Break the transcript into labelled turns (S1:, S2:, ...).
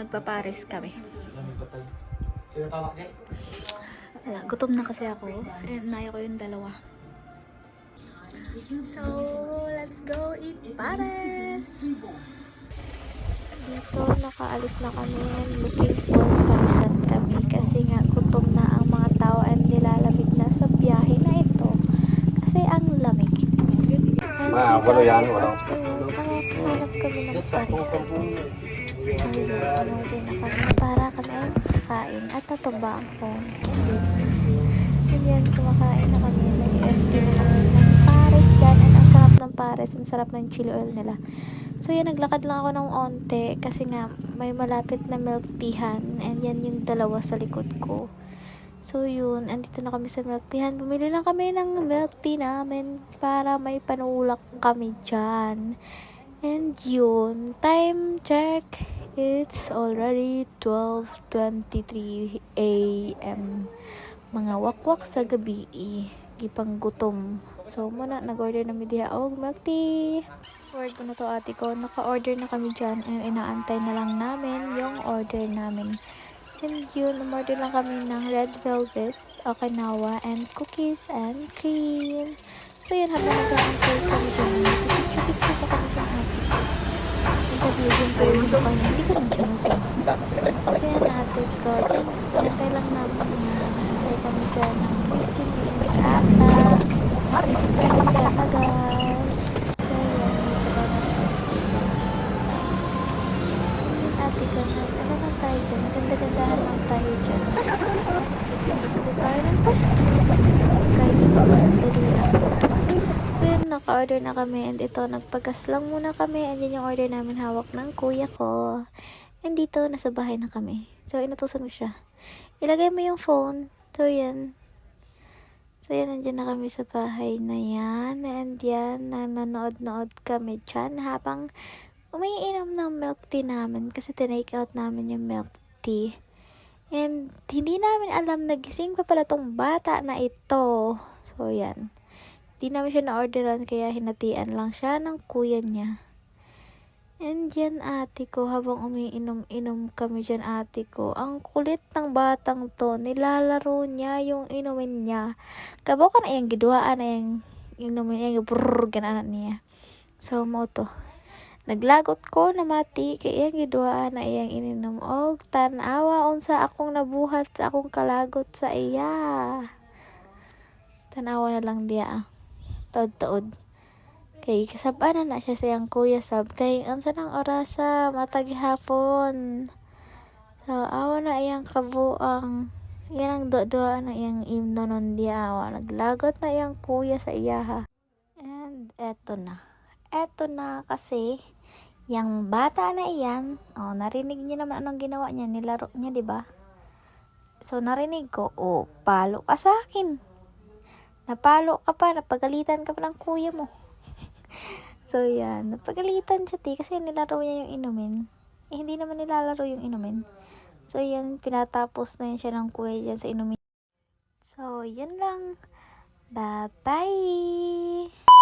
S1: magpapares kami.
S2: Sino tamak dyan?
S1: Wala, gutom na kasi ako. And naya ko yung dalawa. So, let's go eat pares! Dito, nakaalis na kami and looking for parisan kami kasi nga gutom na ang mga tao and nilalamig na sa biyahe na ito. Kasi ang lamig. And dito, nakakahanap kami ng parisan. So, yun, umorder na kami para kami ay makakain at tatumba ang phone. And yan, kumakain na kami. Nag-FT na kami ng pares dyan. And ang sarap ng pares, ang sarap ng chili oil nila. So, yan, naglakad lang ako ng onte kasi nga may malapit na milk teahan. And yan yung dalawa sa likod ko. So, yun, andito na kami sa milk teahan. Bumili lang kami ng milk tea namin para may panulak kami dyan. And yun, time check. It's already 12:23 a.m. Mga wakwak sa gabi, gipang gutom. So, muna, nag-order na diha og milk tea. Order ko na to ate ko. Naka-order na kami dyan. And inaantay na lang namin yung order namin. And yun, umorder lang kami ng red velvet, okinawa, and cookies and cream. So, yun, habang nag-aantay kami dyan, pipicture-picture pa kami dyan ate ko. And sabi yun ko yung gusto ko, hindi ko naman siya na-zoom. So, yan ate ko. Dyan, antay lang namin na antay kami dyan ng 15 minutes ata. Kaya tagal. So, yan, may pataw ng plastic. And ate ko na, ano lang tayo dyan? Maganda-gandahan lang tayo dyan. Dito tayo ng plastic. Kaya dali lang. So, yun, naka-order na kami. And ito, nagpagas lang muna kami. And yun yung order namin, hawak ng kuya ko. And dito, nasa bahay na kami. So, inutusan ko siya. Ilagay mo yung phone. So, yan. So, yan, nandiyan na kami sa bahay na yan. And yan, nanonood-nood kami dyan habang umiinom ng milk tea namin. Kasi tinake out namin yung milk tea. And hindi namin alam, nagising pa pala tong bata na ito. So, yan. Di namin siya na-orderan kaya hinatian lang siya ng kuya niya. And yan ate ko, habang umiinom-inom kami dyan ate ko, ang kulit ng batang to, nilalaro niya yung inumin niya. Kabaw ka na yung giduaan na yung inumin, yung brrrr, ganaan niya. So, mo to. Naglagot ko na mati, kaya yung giduaan na iyang ininom. Og, tanawa, unsa akong nabuhat sa akong kalagot sa iya. Tanawa na lang diya taod-taod. Kay kasabana na siya sa iyang kuya sab. Kay ansa ng orasa, matag hapon. So, awa na iyang kabuang. Yan ang do-doa na iyang imno nun diya. Naglagot na iyang kuya sa iyaha. And eto na. Eto na kasi yung bata na iyan, narinig niyo naman anong ginawa niya, nilaro niya, 'di ba? So narinig ko, palo ka sa akin. Napalo ka pa, napagalitan ka pa ng kuya mo. So, yan. Napagalitan siya, kasi nilaro niya yung inumin. Hindi naman nilalaro yung inumin. So, yan. Pinatapos na yan siya ng kuya dyan sa inumin. So, yun lang. Bye-bye!